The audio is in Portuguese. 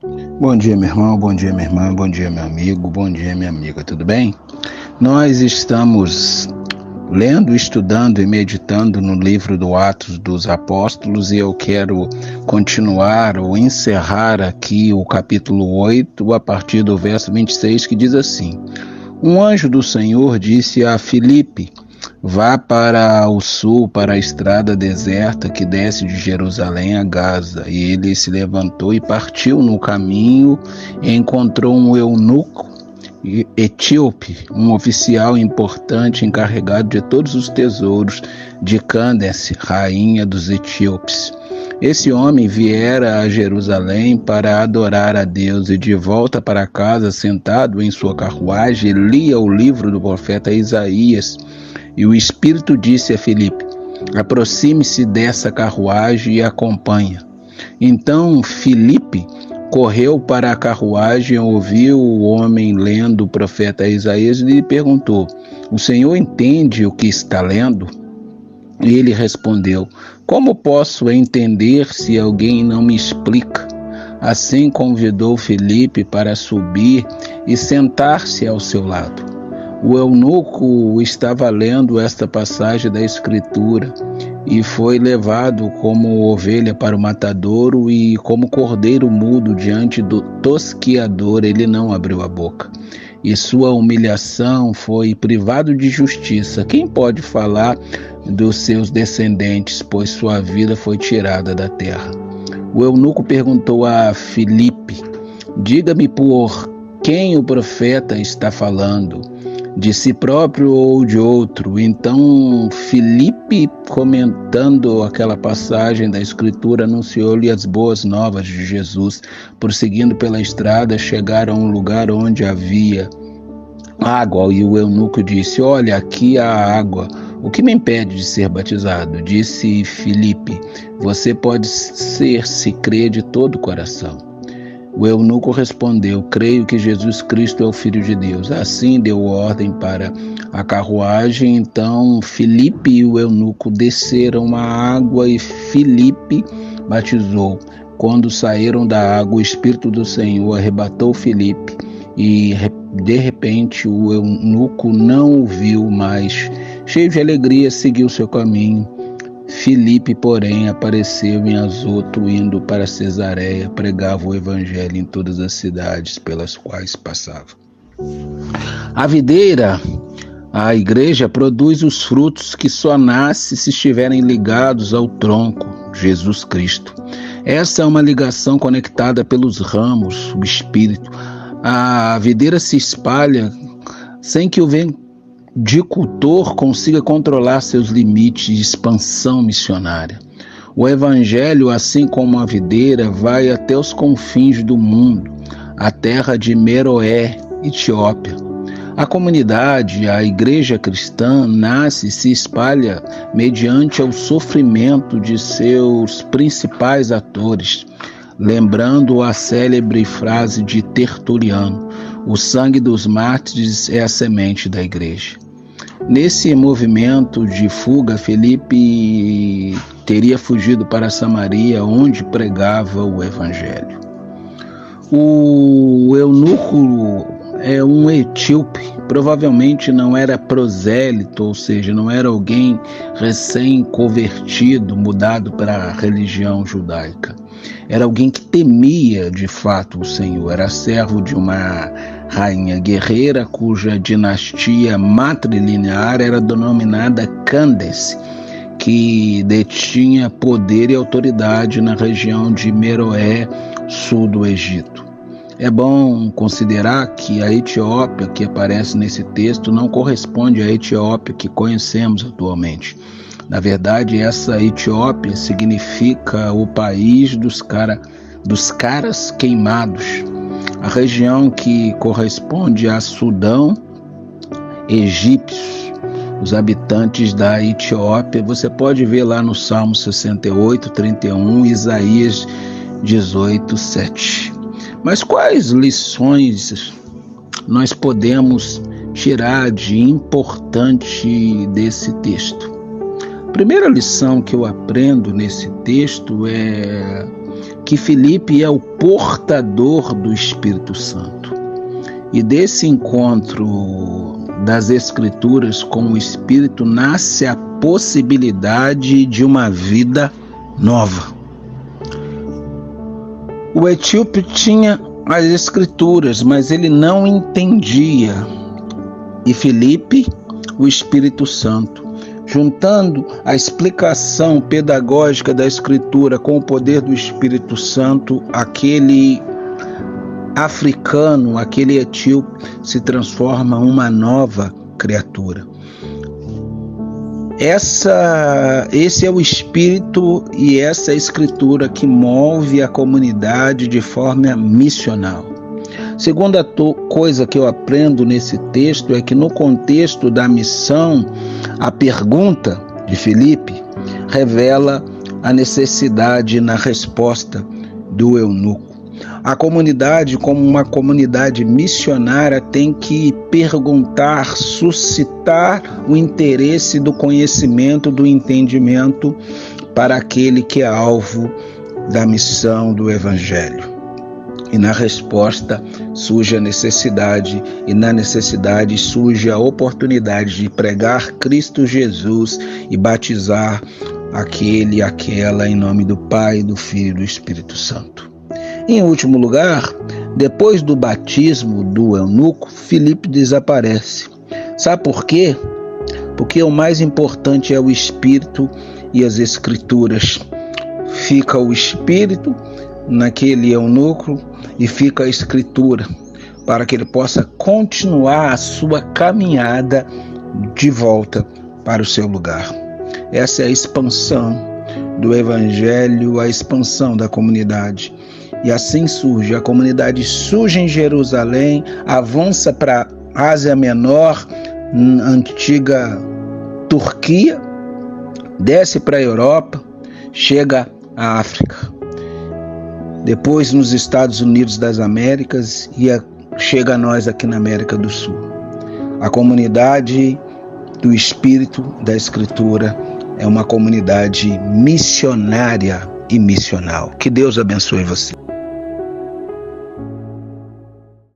Bom dia, meu irmão, bom dia, minha irmã, bom dia, meu amigo, bom dia, minha amiga, tudo bem? Nós estamos lendo, estudando e meditando no livro do Atos dos Apóstolos e eu quero continuar ou encerrar aqui o capítulo 8, a partir do verso 26, que diz assim: Um anjo do Senhor disse a Filipe: Vá para o sul, para a estrada deserta que desce de Jerusalém a Gaza. E ele se levantou e partiu no caminho e encontrou um eunuco etíope, um oficial importante encarregado de todos os tesouros de Cândace, rainha dos etíopes. Esse homem viera a Jerusalém para adorar a Deus e de volta para casa, sentado em sua carruagem, lia o livro do profeta Isaías. E o Espírito disse a Filipe: aproxime-se dessa carruagem e acompanha. Então Filipe correu para a carruagem, ouviu o homem lendo o profeta Isaías e lhe perguntou: o senhor entende o que está lendo? E ele respondeu: como posso entender se alguém não me explica? Assim convidou Filipe para subir e sentar-se ao seu lado. O eunuco estava lendo esta passagem da Escritura e foi levado como ovelha para o matadouro e como cordeiro mudo diante do tosquiador, ele não abriu a boca. E sua humilhação foi privado de justiça. Quem pode falar dos seus descendentes, pois sua vida foi tirada da terra? O eunuco perguntou a Filipe: diga-me por quem o profeta está falando, de si próprio ou de outro? Então Filipe, comentando aquela passagem da Escritura, anunciou-lhe as boas novas de Jesus. Prosseguindo pela estrada, chegaram a um lugar onde havia água, e o eunuco disse: olha, aqui há água, o que me impede de ser batizado? Disse Filipe: você pode ser, se crê de todo o coração. O eunuco respondeu: creio que Jesus Cristo é o Filho de Deus. Assim deu ordem para a carruagem. Então Filipe e o eunuco desceram à água e Filipe batizou. Quando saíram da água, o Espírito do Senhor arrebatou Filipe e de repente o eunuco não o viu mais. Cheio de alegria, seguiu seu caminho. Filipe, porém, apareceu em Azoto, indo para Cesareia, pregava o evangelho em todas as cidades pelas quais passava. A videira, a igreja, produz os frutos que só nasce se estiverem ligados ao tronco, Jesus Cristo. Essa é uma ligação conectada pelos ramos, o Espírito. A videira se espalha sem que o viticultor consiga controlar seus limites de expansão missionária. O evangelho, assim como a videira, vai até os confins do mundo, a terra de Meroé, Etiópia. A comunidade, a igreja cristã, nasce e se espalha mediante o sofrimento de seus principais atores, lembrando a célebre frase de Tertuliano: o sangue dos mártires é a semente da igreja. Nesse movimento de fuga, Filipe teria fugido para Samaria, onde pregava o evangelho. O eunuco é um etíope, provavelmente não era prosélito, ou seja, não era alguém recém-convertido, mudado para a religião judaica. Era alguém que temia de fato o Senhor, era servo de uma rainha guerreira cuja dinastia matrilinear era denominada Cândace, que detinha poder e autoridade na região de Meroé, sul do Egito. É bom considerar que a Etiópia que aparece nesse texto não corresponde à Etiópia que conhecemos atualmente. Na verdade, essa Etiópia significa o país dos caras queimados. A região que corresponde a Sudão, egípcios, os habitantes da Etiópia. Você pode ver lá no Salmo 68, 31, Isaías 18, 7. Mas quais lições nós podemos tirar de importante desse texto? A primeira lição que eu aprendo nesse texto é que Filipe é o portador do Espírito Santo. E desse encontro das Escrituras com o Espírito nasce a possibilidade de uma vida nova. O etíope tinha as Escrituras, mas ele não entendia. E Filipe, o Espírito Santo. Juntando a explicação pedagógica da Escritura com o poder do Espírito Santo, aquele africano, aquele etíope, se transforma em uma nova criatura. Esse é o Espírito e essa Escritura que move a comunidade de forma missional. Segunda coisa que eu aprendo nesse texto é que no contexto da missão, a pergunta de Filipe revela a necessidade na resposta do eunuco. A comunidade, como uma comunidade missionária, tem que perguntar, suscitar o interesse do conhecimento, do entendimento para aquele que é alvo da missão do Evangelho. E na resposta surge a necessidade, e na necessidade surge a oportunidade de pregar Cristo Jesus e batizar aquele e aquela em nome do Pai, do Filho e do Espírito Santo. Em último lugar, depois do batismo do eunuco, Filipe desaparece. Sabe por quê? Porque o mais importante é o Espírito e as Escrituras. Fica o Espírito naquele eunuco e fica a Escritura, para que ele possa continuar a sua caminhada de volta para o seu lugar. Essa é a expansão do Evangelho, a expansão da comunidade. E assim surge, a comunidade surge em Jerusalém, avança para a Ásia Menor, antiga Turquia, desce para a Europa, chega à África. Depois nos Estados Unidos das Américas e chega a nós aqui na América do Sul. A comunidade do Espírito da Escritura é uma comunidade missionária e missional. Que Deus abençoe você.